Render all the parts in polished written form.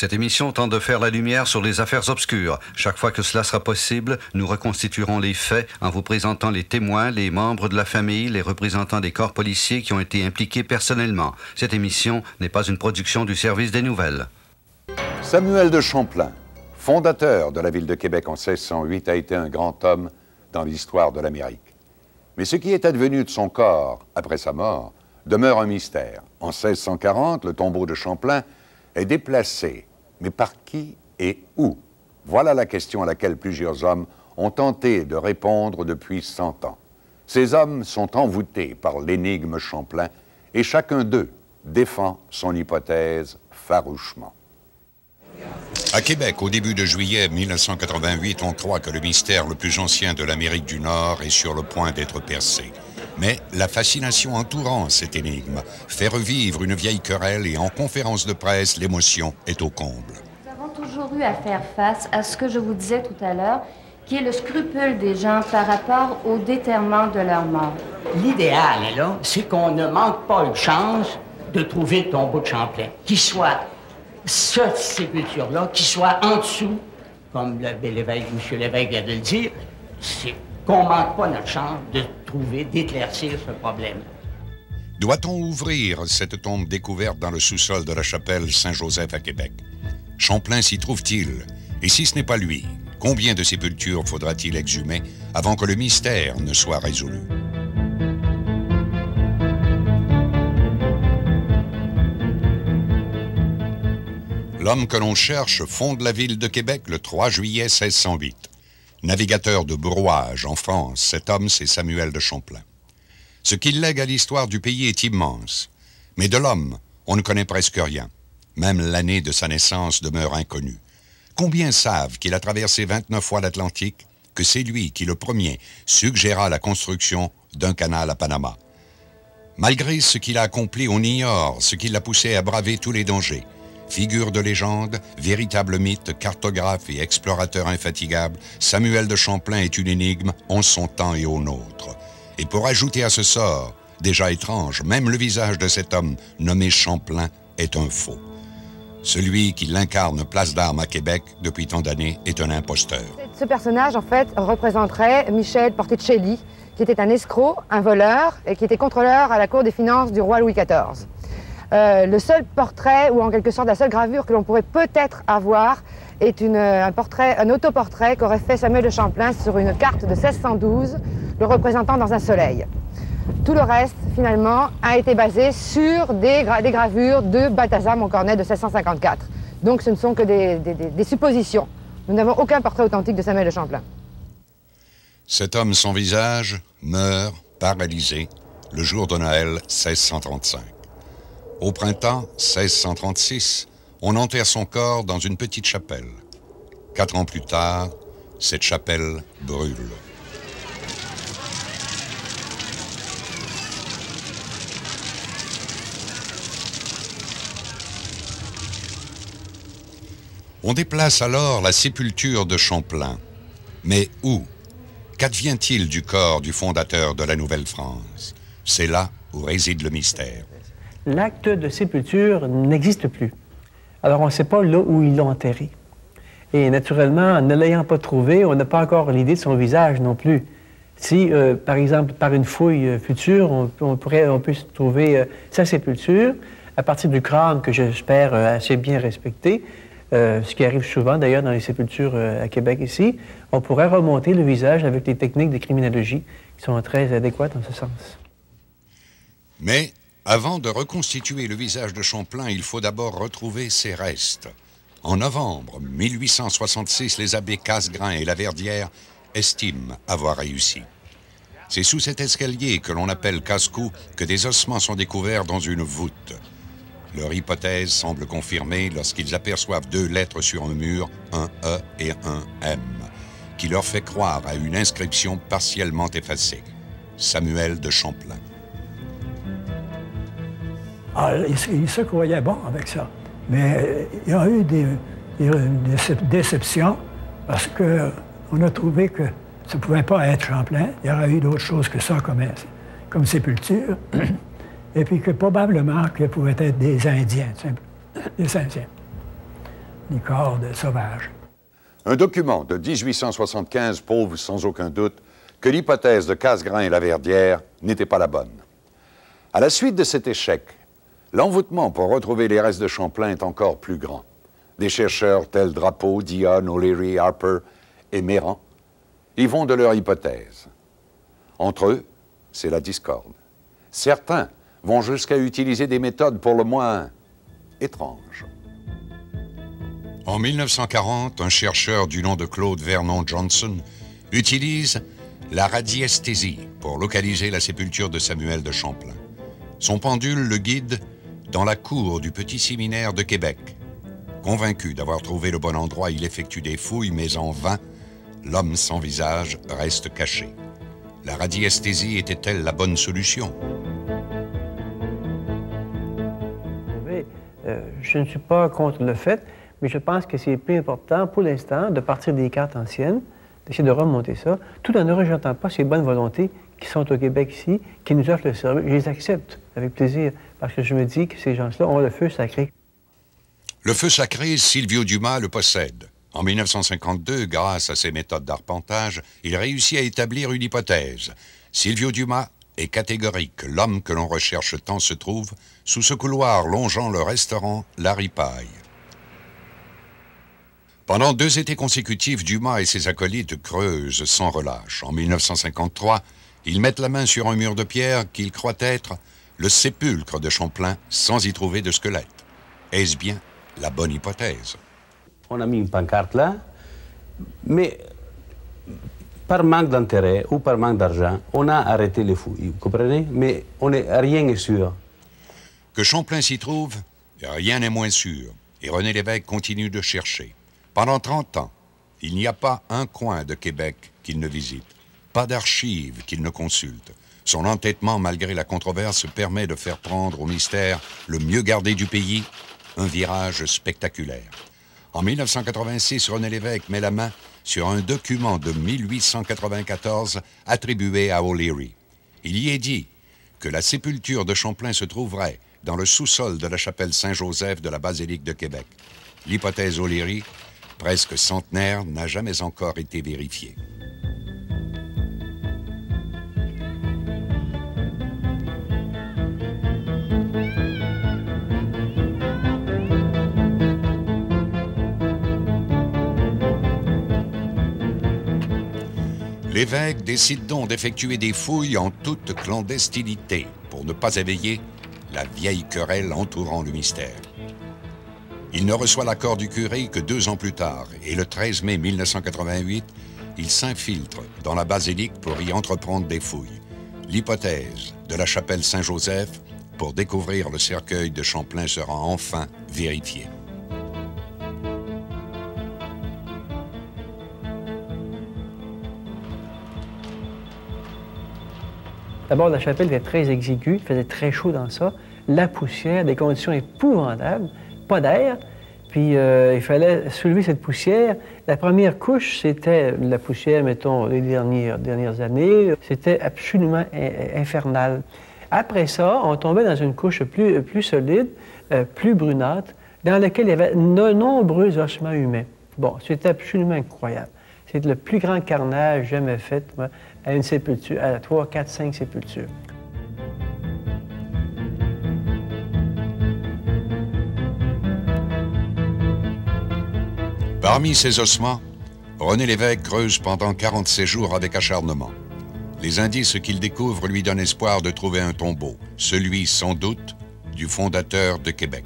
Cette émission tente de faire la lumière sur les affaires obscures. Chaque fois que cela sera possible, nous reconstituerons les faits en vous présentant les témoins, les membres de la famille, les représentants des corps policiers qui ont été impliqués personnellement. Cette émission n'est pas une production du service des nouvelles. Samuel de Champlain, fondateur de la ville de Québec en 1608, a été un grand homme dans l'histoire de l'Amérique. Mais ce qui est advenu de son corps après sa mort demeure un mystère. En 1640, le tombeau de Champlain est déplacé. Mais par qui et où? Voilà la question à laquelle plusieurs hommes ont tenté de répondre depuis 100 ans. Ces hommes sont envoûtés par l'énigme Champlain et chacun d'eux défend son hypothèse farouchement. À Québec, au début de juillet 1988, on croit que le mystère le plus ancien de l'Amérique du Nord est sur le point d'être percé. Mais la fascination entourant cette énigme fait revivre une vieille querelle et en conférence de presse, l'émotion est au comble. Nous avons toujours eu à faire face à ce que je vous disais tout à l'heure, qui est le scrupule des gens par rapport au déterrement de leur mort. L'idéal, là, c'est qu'on ne manque pas une chance de trouver le tombeau de Champlain, qui soit cette sépulture-là, qui soit en dessous, comme l'évêque, M. l'évêque vient de le dire, c'est qu'on ne manque pas notre chance de trouver, d'éclaircir ce problème. Doit-on ouvrir cette tombe découverte dans le sous-sol de la chapelle Saint-Joseph à Québec? Champlain s'y trouve-t-il? Et si ce n'est pas lui, combien de sépultures faudra-t-il exhumer avant que le mystère ne soit résolu? L'homme que l'on cherche fonde la ville de Québec le 3 juillet 1608. Navigateur de brouage en France, cet homme, c'est Samuel de Champlain. Ce qu'il lègue à l'histoire du pays est immense. Mais de l'homme, on ne connaît presque rien. Même l'année de sa naissance demeure inconnue. Combien savent qu'il a traversé 29 fois l'Atlantique, que c'est lui qui, le premier, suggéra la construction d'un canal à Panama? Malgré ce qu'il a accompli, on ignore ce qui l'a poussé à braver tous les dangers. Figure de légende, véritable mythe, cartographe et explorateur infatigable, Samuel de Champlain est une énigme en son temps et au nôtre. Et pour ajouter à ce sort, déjà étrange, même le visage de cet homme nommé Champlain est un faux. Celui qui l'incarne place d'Armes à Québec depuis tant d'années est un imposteur. Ce personnage, en fait, représenterait Michel Porticelli, qui était un escroc, un voleur, et qui était contrôleur à la cour des finances du roi Louis XIV. Le seul portrait, ou en quelque sorte la seule gravure que l'on pourrait peut-être avoir, est un autoportrait qu'aurait fait Samuel de Champlain sur une carte de 1612, le représentant dans un soleil. Tout le reste, finalement, a été basé sur des gravures de Balthazar Montcornet de 1654. Donc ce ne sont que des suppositions. Nous n'avons aucun portrait authentique de Samuel de Champlain. Cet homme sans visage meurt paralysé le jour de Noël 1635. Au printemps 1636, on enterre son corps dans une petite chapelle. 4 ans plus tard, cette chapelle brûle. On déplace alors la sépulture de Champlain. Mais où? Qu'advient-il du corps du fondateur de la Nouvelle-France? C'est là où réside le mystère. L'acte de sépulture n'existe plus. Alors, on ne sait pas là où ils l'ont enterré. Et naturellement, ne l'ayant pas trouvé, on n'a pas encore l'idée de son visage non plus. Si, par exemple, par une fouille future, on peut trouver sa sépulture, à partir du crâne que j'espère assez bien respecté, ce qui arrive souvent d'ailleurs dans les sépultures à Québec ici, on pourrait remonter le visage avec les techniques de criminologie qui sont très adéquates en ce sens. Mais avant de reconstituer le visage de Champlain, il faut d'abord retrouver ses restes. En novembre 1866, les abbés Casgrain et Laverdière estiment avoir réussi. C'est sous cet escalier que l'on appelle casse-cou que des ossements sont découverts dans une voûte. Leur hypothèse semble confirmée lorsqu'ils aperçoivent 2 lettres sur un mur, un E et un M, qui leur fait croire à une inscription partiellement effacée. Samuel de Champlain. Ah, il se croyait bon avec ça. Mais il y a eu des déceptions parce qu'on a trouvé que ça ne pouvait pas être Champlain. Il y aurait eu d'autres choses que ça comme sépulture. Et puis que probablement que pouvaient être des Indiens, des Indiens. ni corps de sauvages. Un document de 1875 prouve sans aucun doute que l'hypothèse de Casgrain et Laverdière n'était pas la bonne. À la suite de cet échec, l'envoûtement pour retrouver les restes de Champlain est encore plus grand. Des chercheurs tels Drapeau, Dionne, O'Leary, Harper et Méran y vont de leur hypothèse. Entre eux, c'est la discorde. Certains vont jusqu'à utiliser des méthodes pour le moins étranges. En 1940, un chercheur du nom de Claude Vernon Johnson utilise la radiesthésie pour localiser la sépulture de Samuel de Champlain. Son pendule le guide dans la cour du petit séminaire de Québec. Convaincu d'avoir trouvé le bon endroit, il effectue des fouilles, mais en vain, l'homme sans visage reste caché. La radiesthésie était-elle la bonne solution? Oui, je ne suis pas contre le fait, mais je pense que c'est plus important pour l'instant de partir des cartes anciennes, d'essayer de remonter ça, tout en ne rejetant pas ces bonnes volontés qui sont au Québec ici, qui nous offrent le service. Je les accepte avec plaisir, parce que je me dis que ces gens-là ont le feu sacré. Le feu sacré, Silvio Dumas le possède. En 1952, grâce à ses méthodes d'arpentage, il réussit à établir une hypothèse. Silvio Dumas est catégorique. L'homme que l'on recherche tant se trouve sous ce couloir longeant le restaurant La Ripaille. Pendant 2 étés consécutifs, Dumas et ses acolytes creusent sans relâche. En 1953, ils mettent la main sur un mur de pierre qu'ils croient être le sépulcre de Champlain sans y trouver de squelette. Est-ce bien la bonne hypothèse? On a mis une pancarte là, mais par manque d'intérêt ou par manque d'argent, on a arrêté les fouilles, vous comprenez? Mais rien n'est sûr. Que Champlain s'y trouve, rien n'est moins sûr. Et René Lévesque continue de chercher. Pendant 30 ans, il n'y a pas un coin de Québec qu'il ne visite, pas d'archives qu'il ne consulte. Son entêtement, malgré la controverse, permet de faire prendre au mystère le mieux gardé du pays un virage spectaculaire. En 1986, René Lévesque met la main sur un document de 1894 attribué à O'Leary. Il y est dit que la sépulture de Champlain se trouverait dans le sous-sol de la chapelle Saint-Joseph de la basilique de Québec. L'hypothèse O'Leary, presque centenaire, n'a jamais encore été vérifiée. L'évêque décide donc d'effectuer des fouilles en toute clandestinité pour ne pas éveiller la vieille querelle entourant le mystère. Il ne reçoit l'accord du curé que 2 ans plus tard, et le 13 mai 1988, il s'infiltre dans la basilique pour y entreprendre des fouilles. L'hypothèse de la chapelle Saint-Joseph pour découvrir le cercueil de Champlain sera enfin vérifiée. D'abord, la chapelle était très exiguë, il faisait très chaud dans ça, la poussière, des conditions épouvantables, pas d'air, puis il fallait soulever cette poussière. La première couche, c'était la poussière, mettons, les dernières années, c'était absolument infernal. Après ça, on tombait dans une couche plus solide, plus brunâtre, dans laquelle il y avait de nombreux ossements humains. Bon, c'était absolument incroyable. C'est le plus grand carnage jamais fait à une sépulture, à 3, 4, 5 sépultures. Parmi ces ossements, René Lévesque creuse pendant 47 jours avec acharnement. Les indices qu'il découvre lui donnent espoir de trouver un tombeau, celui sans doute du fondateur de Québec.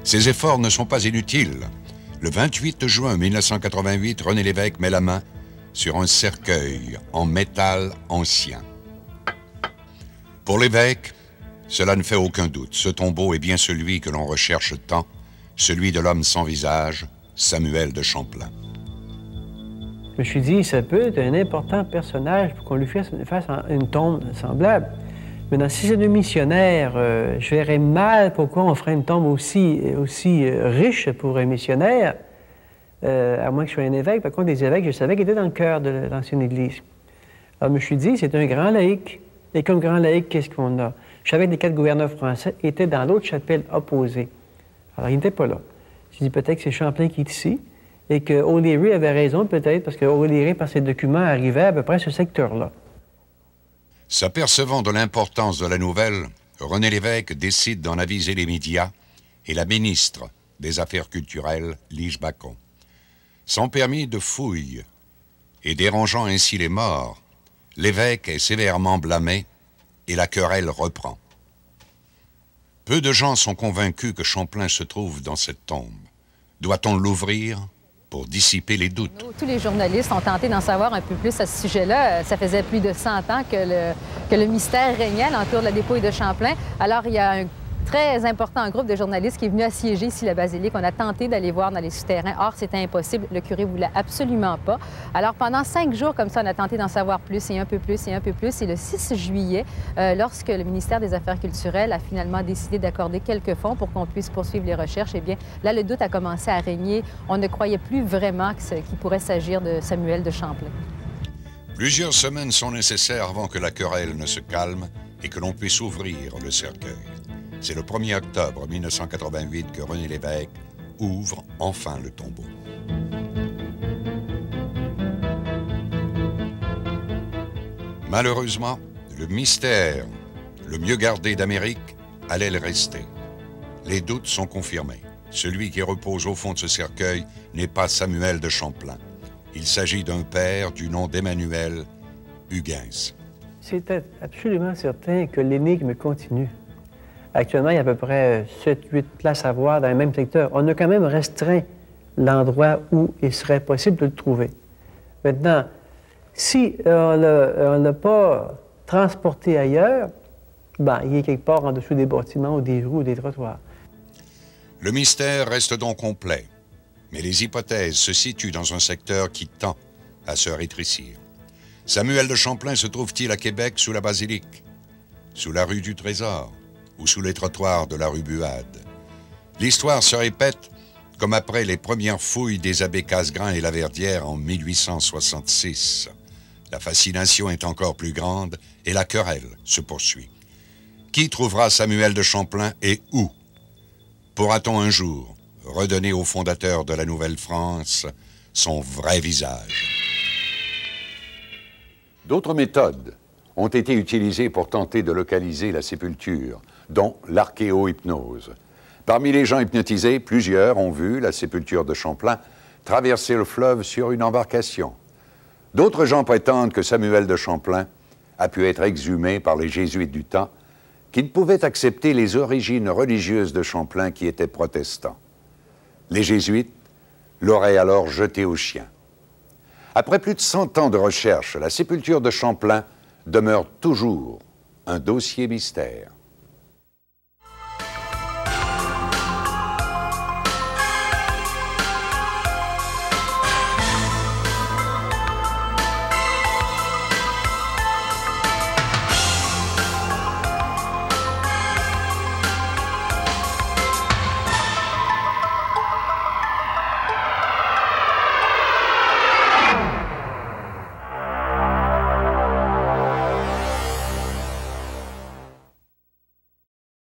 Ces efforts ne sont pas inutiles. Le 28 juin 1988, René Lévesque met la main sur un cercueil en métal ancien. Pour Lévesque, cela ne fait aucun doute. Ce tombeau est bien celui que l'on recherche tant, celui de l'homme sans visage, Samuel de Champlain. Je me suis dit, ça peut être un important personnage pour qu'on lui fasse une tombe semblable. Maintenant, si c'est un missionnaire, je verrais mal pourquoi on ferait une tombe aussi riche pour un missionnaire, à moins que je sois un évêque. Par contre, les évêques, je savais qu'ils étaient dans le cœur de l'ancienne Église. Alors, je me suis dit, c'est un grand laïc. Et comme grand laïc, qu'est-ce qu'on a? Je savais que les 4 gouverneurs français étaient dans l'autre chapelle opposée. Alors, ils n'étaient pas là. Je dis peut-être que c'est Champlain qui est ici et que O'Leary avait raison peut-être parce que O'Leary, par ses documents, arrivait à peu près à ce secteur-là. S'apercevant de l'importance de la nouvelle, René Lévesque décide d'en aviser les médias et la ministre des Affaires culturelles, Lige Bacon. Sans permis de fouille et dérangeant ainsi les morts, l'évêque est sévèrement blâmé et la querelle reprend. Peu de gens sont convaincus que Champlain se trouve dans cette tombe. Doit-on l'ouvrir pour dissiper les doutes? Tous les journalistes ont tenté d'en savoir un peu plus à ce sujet-là. Ça faisait plus de 100 ans que le mystère régnait l'entour de la dépouille de Champlain. Alors, il y a un très important groupe de journalistes qui est venu assiéger ici la basilique. On a tenté d'aller voir dans les souterrains. Or, c'était impossible. Le curé ne voulait absolument pas. Alors, pendant 5 jours, comme ça, on a tenté d'en savoir plus et un peu plus et un peu plus. Et le 6 juillet, lorsque le ministère des Affaires culturelles a finalement décidé d'accorder quelques fonds pour qu'on puisse poursuivre les recherches, eh bien, là, le doute a commencé à régner. On ne croyait plus vraiment qu'il pourrait s'agir de Samuel de Champlain. Plusieurs semaines sont nécessaires avant que la querelle ne se calme et que l'on puisse ouvrir le cercueil. C'est le 1er octobre 1988 que René Lévesque ouvre enfin le tombeau. Malheureusement, le mystère, le mieux gardé d'Amérique, allait le rester. Les doutes sont confirmés. Celui qui repose au fond de ce cercueil n'est pas Samuel de Champlain. Il s'agit d'un père du nom d'Emmanuel Huguens. C'était absolument certain que l'énigme continue. Actuellement, il y a à peu près 7-8 places à voir dans le même secteur. On a quand même restreint l'endroit où il serait possible de le trouver. Maintenant, si on ne l'a pas transporté ailleurs, ben, il est quelque part en dessous des bâtiments ou des rues ou des trottoirs. Le mystère reste donc complet, mais les hypothèses se situent dans un secteur qui tend à se rétrécir. Samuel de Champlain se trouve-t-il à Québec sous la basilique, sous la rue du Trésor ou sous les trottoirs de la rue Buade? L'histoire se répète comme après les premières fouilles des abbés Casgrain et Laverdière en 1866. La fascination est encore plus grande et la querelle se poursuit. Qui trouvera Samuel de Champlain et où? Pourra-t-on un jour redonner au fondateur de la Nouvelle-France son vrai visage? D'autres méthodes ont été utilisées pour tenter de localiser la sépulture, dont l'archéo-hypnose. Parmi les gens hypnotisés, plusieurs ont vu la sépulture de Champlain traverser le fleuve sur une embarcation. D'autres gens prétendent que Samuel de Champlain a pu être exhumé par les jésuites du temps, qui ne pouvaient accepter les origines religieuses de Champlain qui étaient protestants. Les jésuites l'auraient alors jeté aux chiens. Après plus de 100 ans de recherche, la sépulture de Champlain demeure toujours un dossier mystère.